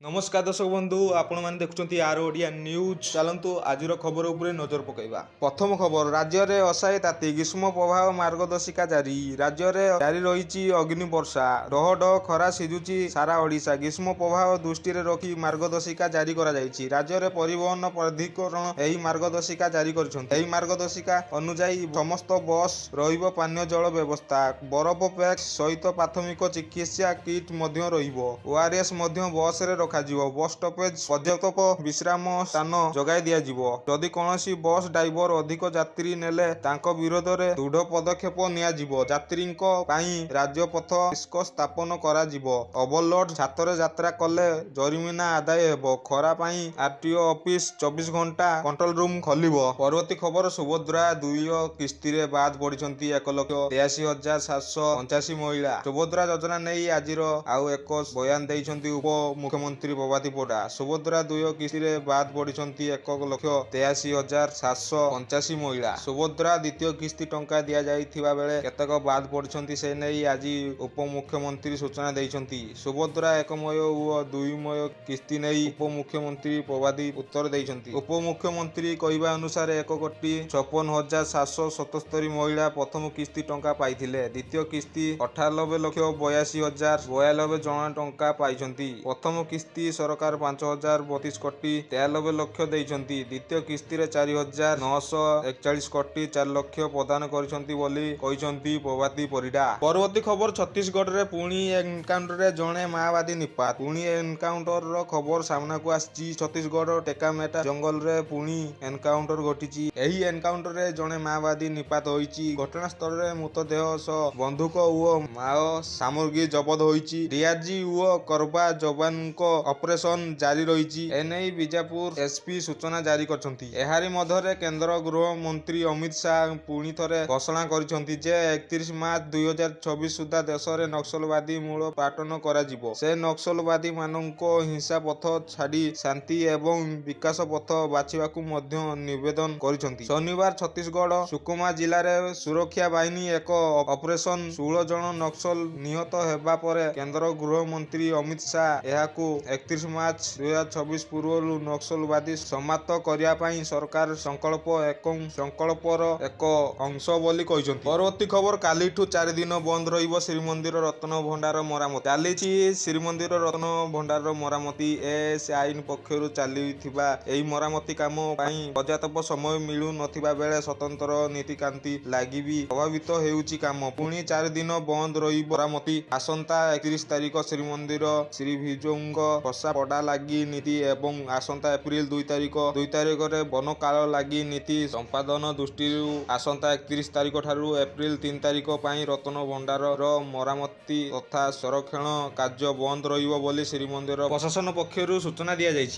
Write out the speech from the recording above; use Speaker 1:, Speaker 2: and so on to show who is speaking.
Speaker 1: नमस्कार दर्शक बंधु आपण मैंने देखुं आर ओडिया न्यूज चलतु आज खबर उपरे नजर पकईवा। प्रथम खबर राज्य में असाई ताती ग्रीष्म प्रभाव मार्गदर्शिका जारी राज्य में जारी रही अग्नि वर्षा डह डह खरा सिझुची सारा ओडिशा ग्रीष्म प्रभाव दृष्टि रखी मार्गदर्शिका जारी राज्य में परिवहन प्राधिकरण यही मार्गदर्शिका जारी कर मार्गदर्शिका अनुजाई समस्त बस रहिबो पानीय जल व्यवस्था बरफ पैक सहित प्राथमिक चिकित्सा किट ओआरएस बस रे बस स्टपेज पर्यटक विश्राम स्थान जगाई दिज्व जदि कौन बस ड्राइवर अधिक यात्री नेले विरोध में दृढ़ पदक्षेप यात्री राजपथ डिस्क स्थापन ओवरलोड छातर यात्रा कले जरिमाना आदाय हेब खरा आरटीओ ऑफिस 24 घंटा कंट्रोल रूम खोल। परवर्ती खबर सुभद्रा 2 किस्ती रे बाद पड़ी 1,83,785 महिला सुभद्रा योजना नहीं आज आउ एक बयान देइछंती उप मुख्यमंत्री प्रभाती पड़ा सुभद्रा 2 किस्ती रे बाद पड़ी 1,83,785 महिला सुभद्रा द्वितीय किस्ती टंका दि जाइथिबा बेले केतक बाद पड़ी से नहीं आज उप मुख्यमंत्री सूचना देइछंती सुभद्रा एकमय और दुईमय किस्ती नहीं उप मुख्यमंत्री प्रभाती उत्तर देइछंती उप मुख्यमंत्री कहवा अनुसार 1,56,777 महिला प्रथम किस्ती टंका पाइथिले द्वितीय किस्ती 98,82,092 जन टंका पाइछंती प्रथम किस्ती सरकार 5,032 कोटी 93 लक्ष देइछंती द्वितीय किस्ती रे 4,941 कोटी 4 लक्ष प्रदान करिसंती बोली कहिसंती प्रभाती परिडा। परवर्ती खबर छत्तीसगढ़ रे पुणी एनकाउंटर रे जणे माओवादी निपात पुणी एनकाउंटर रो खबर सामना को आछि छत्तीसगढ़ टेकामेटा जंगल रे पुणी एनकाउंटर घटिछि एही एनकाउंटर रे जणे माओवादी निपात होइछि घटनास्थल रे मृतदेह सह बंदूक और माओ सामग्री जबत होइछि डीआरजी और करबा जवान को ऑपरेशन जारी रही एनई बीजापुर एसपी सूचना जारी करछंती एहारी मधरे केंद्र गृह मंत्री अमित शाह पुणी थरे घोषणा करिसंती जे 31 मार्च 2024 सुधा देश रे नक्सलवादी मूल पाटन करा जिवो से नक्सलवादी मानको हिंसा पथ छाड़ी शांति एवं विकास पथ बाछिबाकू मध्य निवेदन करिसंती शनिवार छत्तीसगढ़ सुकमा जिला रे सुरक्षा बाहिनी एक ऑपरेशन 16 जन नक्सल निहत हेबा परे केंद्र गृह मंत्री अमित शाह एहाकू 31 मार्च 2024 पूर्व नक्सलवादी समाप्त करिया पई सरकार संकल्पर एक अंश बोली कहिसंती। परवर्ती खबर कालीठू 4 दिन बंद रहिबो श्रीमंदिर रत्न भंडार मरामती चालीछि श्रीमंदिर रत्न भंडार मरामती एस आईन पक्षरु चालिथिबा एही मरामती काम पई पर्याप्त समय मिलु नथिबा बेले स्वतंत्र नीतिकांति लागि भी प्रभावित हेउछि काम पुणी 4 दिन बंद रही मरामती आसंता 31 तारिख श्रीमंदिर श्रीभिजंग फसा पड़ा लगी नीति एवं आसंता एप्रिल 2 तारिख रे वन काल लगी नीति संपादन दृष्टि आसंता 31 तारिख ठारू एप्रिल 3 तारिख पई रत्न भंडार मरामती तथा संरक्षण कार्य बंद रहिबो बोली श्रीमंदिर प्रशासन पक्षरु सूचना दिया जाइछि।